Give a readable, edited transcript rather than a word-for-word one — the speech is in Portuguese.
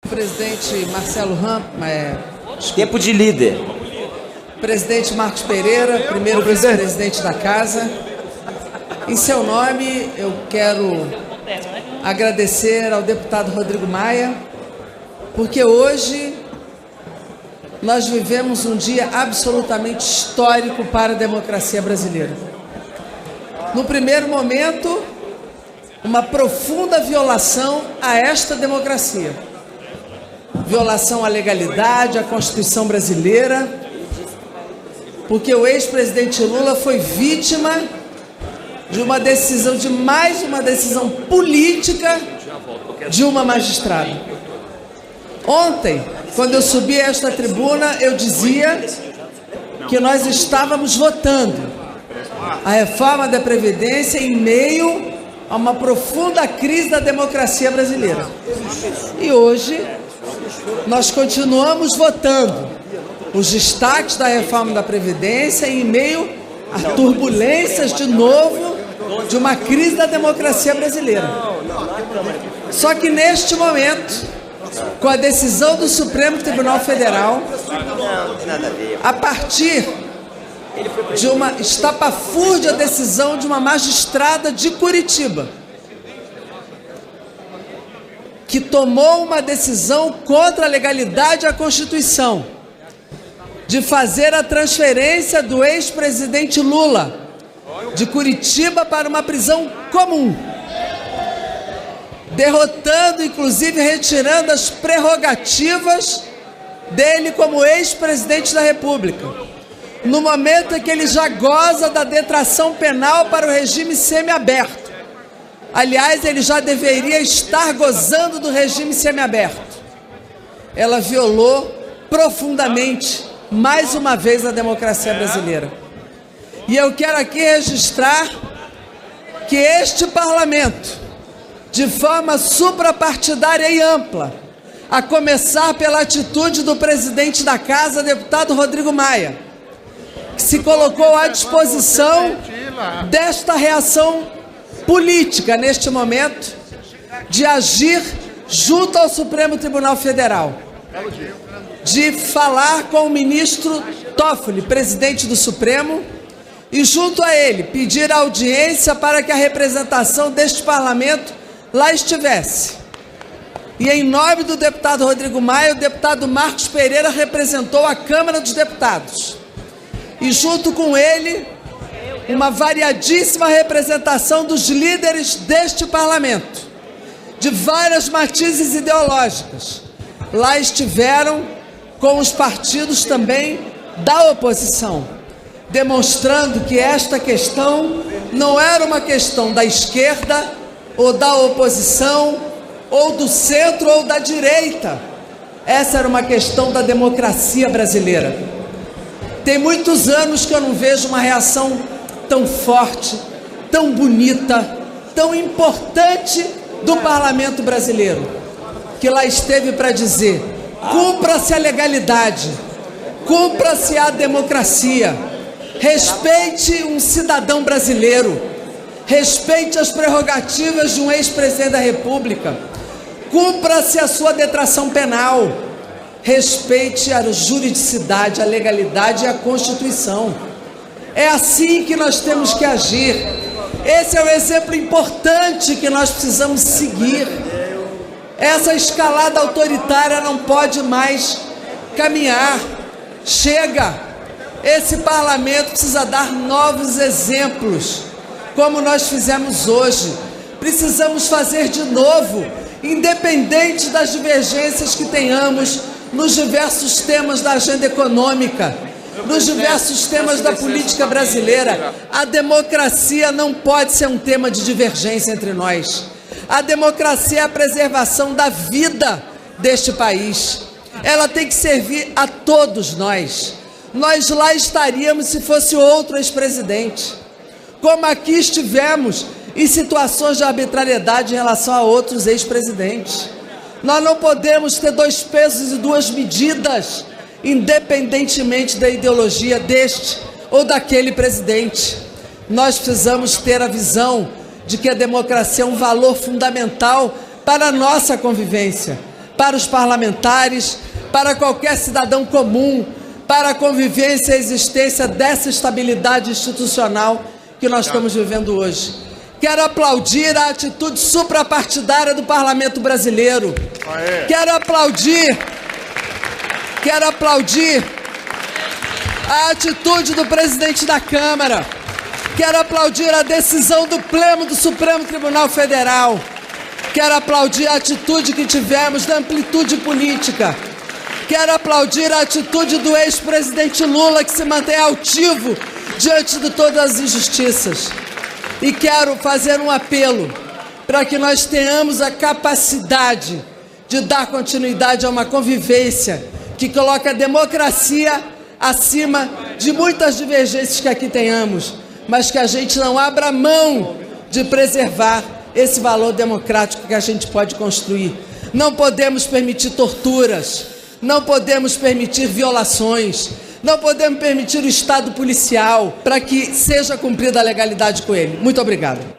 Presidente Marcelo Tempo de líder. Presidente Marcos Pereira, primeiro vice-presidente da Casa. Em seu nome, eu quero agradecer ao deputado Rodrigo Maia, porque hoje nós vivemos um dia absolutamente histórico para a democracia brasileira. No primeiro momento, uma profunda violação a esta democracia. Violação à legalidade, à Constituição brasileira, porque o ex-presidente Lula foi vítima de uma decisão, de mais uma decisão política de uma magistrada. Ontem, quando eu subi a esta tribuna, eu dizia que nós estávamos votando a reforma da Previdência em meio a uma profunda crise da democracia brasileira. E hoje nós continuamos votando os destaques da reforma da Previdência em meio a turbulências de novo de uma crise da democracia brasileira. Só que neste momento, com a decisão do Supremo Tribunal Federal, a partir de uma estapafúrdia decisão de uma magistrada de Curitiba, que tomou uma decisão contra a legalidade e a Constituição, de fazer a transferência do ex-presidente Lula de Curitiba para uma prisão comum, derrotando, inclusive retirando as prerrogativas dele como ex-presidente da República, no momento em que ele já goza da detração penal para o regime semiaberto. Aliás, ele já deveria estar gozando do regime semiaberto. Ela violou profundamente, mais uma vez, a democracia brasileira. E eu quero aqui registrar que este parlamento, de forma suprapartidária e ampla, a começar pela atitude do presidente da Casa, deputado Rodrigo Maia, que se colocou à disposição desta reação política, neste momento, de agir junto ao Supremo Tribunal Federal, de falar com o ministro Toffoli, presidente do Supremo, e junto a ele pedir audiência para que a representação deste parlamento lá estivesse. E em nome do deputado Rodrigo Maia, o deputado Marcos Pereira representou a Câmara dos Deputados. E junto com ele, uma variadíssima representação dos líderes deste parlamento, de várias matizes ideológicas. Lá estiveram com os partidos também da oposição, demonstrando que esta questão não era uma questão da esquerda ou da oposição, ou do centro ou da direita. Essa era uma questão da democracia brasileira. Tem muitos anos que eu não vejo uma reação tão forte, tão bonita, tão importante do parlamento brasileiro, que lá esteve para dizer: cumpra-se a legalidade, cumpra-se a democracia, respeite um cidadão brasileiro, respeite as prerrogativas de um ex-presidente da República, cumpra-se a sua detração penal, respeite a juridicidade, a legalidade e a Constituição. É assim que nós temos que agir. Esse é o exemplo importante que nós precisamos seguir. Essa escalada autoritária não pode mais caminhar. Chega! Esse parlamento precisa dar novos exemplos, como nós fizemos hoje. Precisamos fazer de novo, independente das divergências que tenhamos nos diversos temas da agenda econômica, nos diversos temas da política brasileira. A democracia não pode ser um tema de divergência entre nós. A democracia é a preservação da vida deste país. Ela tem que servir a todos nós. Nós lá estaríamos se fosse outro ex-presidente, como aqui estivemos em situações de arbitrariedade em relação a outros ex-presidentes. Nós não podemos ter dois pesos e duas medidas, independentemente da ideologia deste ou daquele presidente. Nós precisamos ter a visão de que a democracia é um valor fundamental para a nossa convivência, para os parlamentares, para qualquer cidadão comum, para a convivência e a existência dessa estabilidade institucional que nós estamos vivendo hoje. Quero aplaudir a atitude suprapartidária do Parlamento brasileiro. Quero aplaudir a atitude do presidente da Câmara. Quero aplaudir a decisão do Pleno do Supremo Tribunal Federal. Quero aplaudir a atitude que tivemos da amplitude política. Quero aplaudir a atitude do ex-presidente Lula, que se mantém altivo diante de todas as injustiças. E quero fazer um apelo para que nós tenhamos a capacidade de dar continuidade a uma convivência que coloque a democracia acima de muitas divergências que aqui tenhamos, mas que a gente não abra mão de preservar esse valor democrático que a gente pode construir. Não podemos permitir torturas, não podemos permitir violações, não podemos permitir o Estado policial para que seja cumprida a legalidade com ele. Muito obrigado.